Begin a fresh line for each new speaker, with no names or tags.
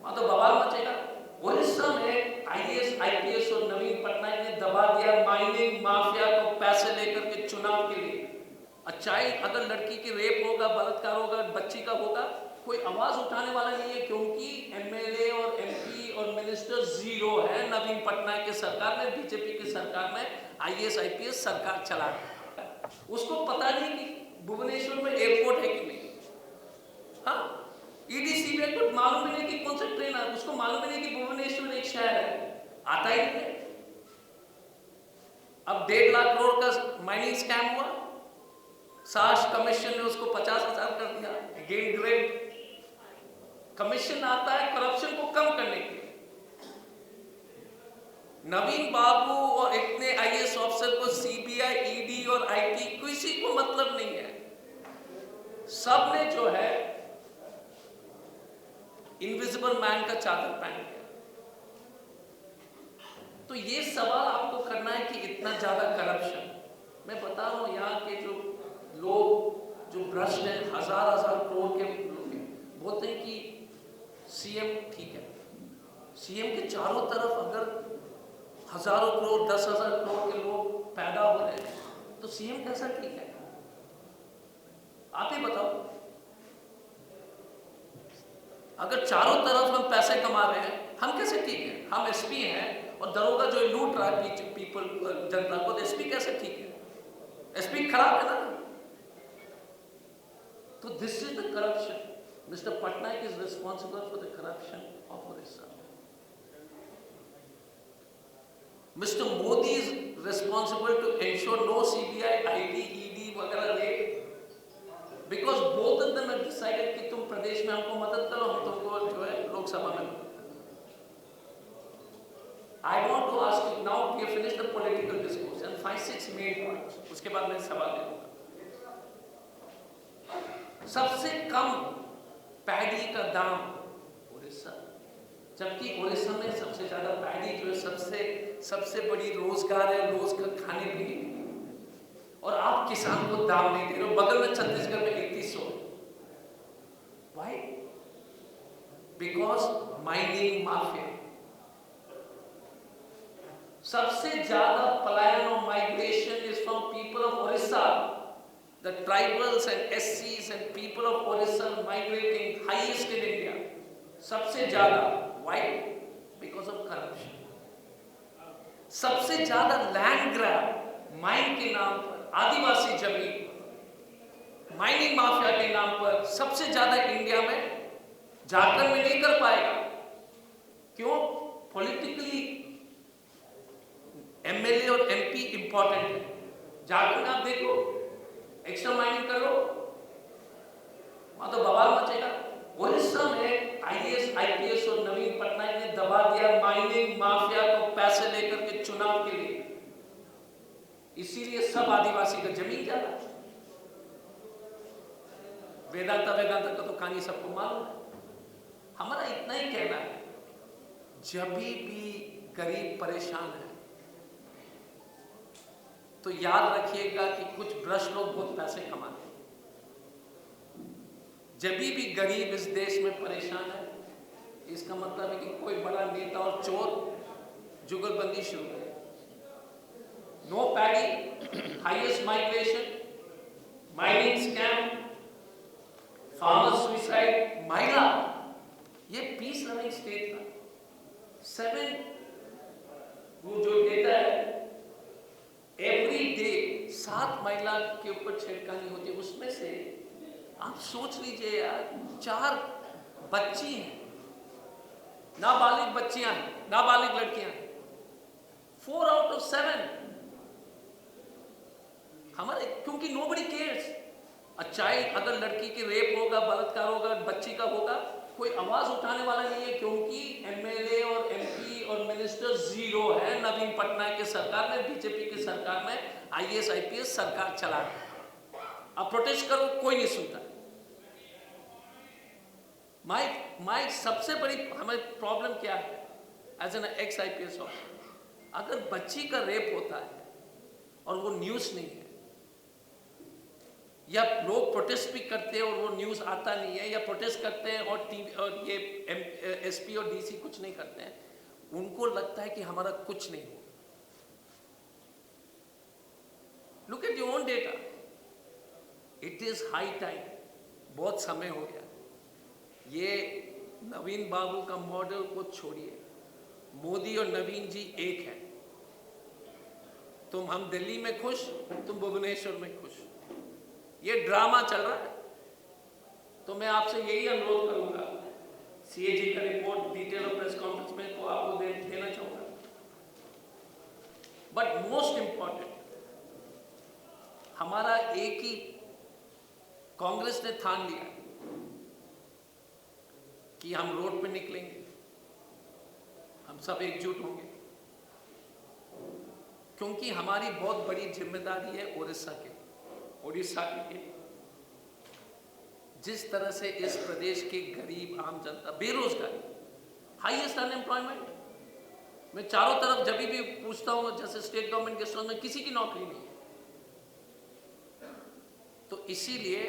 वहां तो बवाल मचेगा। उड़ीसा में आईएएस आईपीएस और नवीन पटनायक ने दबा दिया माइनिंग माफिया को पैसे लेकर के चुनाव के लिए। अच्छाई अगर लड़की की रेप होगा, बलात्कार होगा, बच्ची का होगा, कोई आवाज उठाने वाला नहीं है, क्योंकि एमएलए और एमपी और मिनिस्टर जीरो है। नवीन पटनायक की सरकार में, बीजेपी की सरकार में आईएएस आईपीएस सरकार चला है। उसको पता नहीं कि भुवनेश्वर में एयरपोर्ट है कि नहीं। हाँ, ईडी सीबीआई को मालूम ही नहीं कि कौन सा ट्रेन है, उसको मालूम ही नहीं कि भुवनेश्वर एक शहर है, आता ही नहीं। अब 1.5 लाख करोड़ का माइनिंग स्कैम हुआ, साश कमीशन ने उसको 50,000 कर दिया। अगेन ग्रेट, कमीशन आता है करप्शन को कम करने के लिए। नवीन बाबू और इतने आईएएस ऑफिसर को सीबीआई, ईडी और आईटी किसी को मतलब नहीं है। सब ने जो है इनविजिबल मैन का चादर पहन लिया। तो ये सवाल आपको करना है कि इतना ज्यादा करप्शन, मैं बता रहा हूं यहाँ के जो लोग जो भ्रष्ट हैं, हजार करोड़ के लोग हैं, बोलते हैं कि सीएम ठीक है। सीएम के चारों तरफ अगर हजारों करोड़, 10,000 करोड़ के लोग पैदा हो रहे हैं, तो सीएम कैसा ठीक है? आप ही बताओ। अगर चारों तरफ हम पैसे कमा रहे हैं, हम कैसे ठीक है? हम एसपी हैं और दरोगा जो लूट रहा है पीपल, जनता को, तो एसपी कैसे ठीक है? एसपी खराब है ना। तो this is the corruption. Mister Patnaik is responsible for the corruption of Odisha. Mister Modi is responsible to ensure no CBI, ID, ED वगैरह raid, because both of them have decided कि तुम प्रदेश में हमको मदद करो, हम तुमको जो है लोकसभा में मदद करो। I want to ask you now, we have finished the political discourse and 5-6 main points, उसके बाद मैं सवाल करूंगा। सबसे कम पैडी का दाम उड़ीसा, जबकि उड़ीसा में सबसे ज्यादा पैडी जो है सबसे बड़ी रोजगार है, रोज का खाने पीने के लिए, और आप किसान को दाम नहीं दे रहे हो। बगल में छत्तीसगढ़ में 3100। Why? Because mining mafia। सबसे ज्यादा पलायन और migration is from people of Odisha. The tribals and एससीज and people of Odisha migrating highest in India, सबसे ज्यादा। व्हाई? Because of corruption. सबसे ज्यादा लैंड ग्रैब माइन के नाम पर, आदिवासी जमीन माइनिंग माफिया के नाम पर सबसे ज्यादा इंडिया में। झारखंड में नहीं कर पाएगा, क्यों? पॉलिटिकली एमएलए और एमपी इंपॉर्टेंट है। झारखंड आप देखो, एक्स्ट्रा माइनिंग करो, वहां तो बवाल मचेगा। उड़ीसा में आईएएस आईपीएस और नवीन पटनायक ने दबा दिया माइनिंग माफिया को पैसे लेकर के चुनाव के लिए, इसीलिए सब आदिवासी का जमीन जा रहा है। वेदांता का तो कहानी सबको मालूम है। हमारा इतना ही कहना है, जब भी गरीब परेशान है तो याद रखिएगा कि कुछ भ्रष्ट लोग बहुत पैसे कमाते हैं। जब भी गरीब इस देश में परेशान है, इसका मतलब है कि कोई बड़ा नेता और चोर जुगलबंदी शुरू करे। No paddy, highest migration, mining scam, farmer suicide, महिला, ये पीस लविंग स्टेट था। 7 वो जो डेटा है, एवरी डे 7 महिला के ऊपर छेड़खानी होती है। उसमें से आप सोच लीजिए यार, 4 बच्ची हैं, नाबालिग बच्चियां हैं, नाबालिग लड़कियां हैं। 4 आउट ऑफ 7 हमारे, क्योंकि नोबडी केयर्स। अच्छाई अगर लड़की की रेप होगा, बलात्कार होगा, बच्ची का होगा, कोई आवाज उठाने वाला नहीं है, क्योंकि एमएलए और एमपी और मिनिस्टर जीरो है। नवीन पटनायक की सरकार में, बीजेपी की सरकार में आईएएस आईपीएस सरकार चला है। अब प्रोटेस्ट करो, कोई नहीं सुनता। माई सबसे बड़ी हमारी प्रॉब्लम क्या है as an ex IPS officer, अगर बच्ची का रेप होता है और वो न्यूज नहीं है, या लोग प्रोटेस्ट भी करते हैं और वो न्यूज़ आता नहीं है, या प्रोटेस्ट करते हैं और टीवी और ये एसपी और डीसी कुछ नहीं करते हैं, उनको लगता है कि हमारा कुछ नहीं हो। Look at your own data, it is high time, बहुत समय हो गया। ये नवीन बाबू का मॉडल को छोड़िए, मोदी और नवीन जी एक है। तुम हम दिल्ली में खुश, तुम भुवनेश्वर में खुश, ये ड्रामा चल रहा है। तो मैं आपसे यही अनुरोध करूंगा, सीएजी का रिपोर्ट डिटेल और प्रेस कॉन्फ्रेंस में तो आपको देना चाहूंगा, बट मोस्ट इंपॉर्टेंट, हमारा एक ही कांग्रेस ने ठान लिया कि हम रोड पे निकलेंगे, हम सब एकजुट होंगे, क्योंकि हमारी बहुत बड़ी जिम्मेदारी है उड़ीसा के जिस तरह से इस प्रदेश के गरीब आम जनता, बेरोजगारी, हाईएस्ट अनएम्प्लॉयमेंट, मैं चारों तरफ जब भी पूछता हूं, जैसे स्टेट गवर्नमेंट गेस्ट हाउस में किसी की नौकरी नहीं है। तो इसीलिए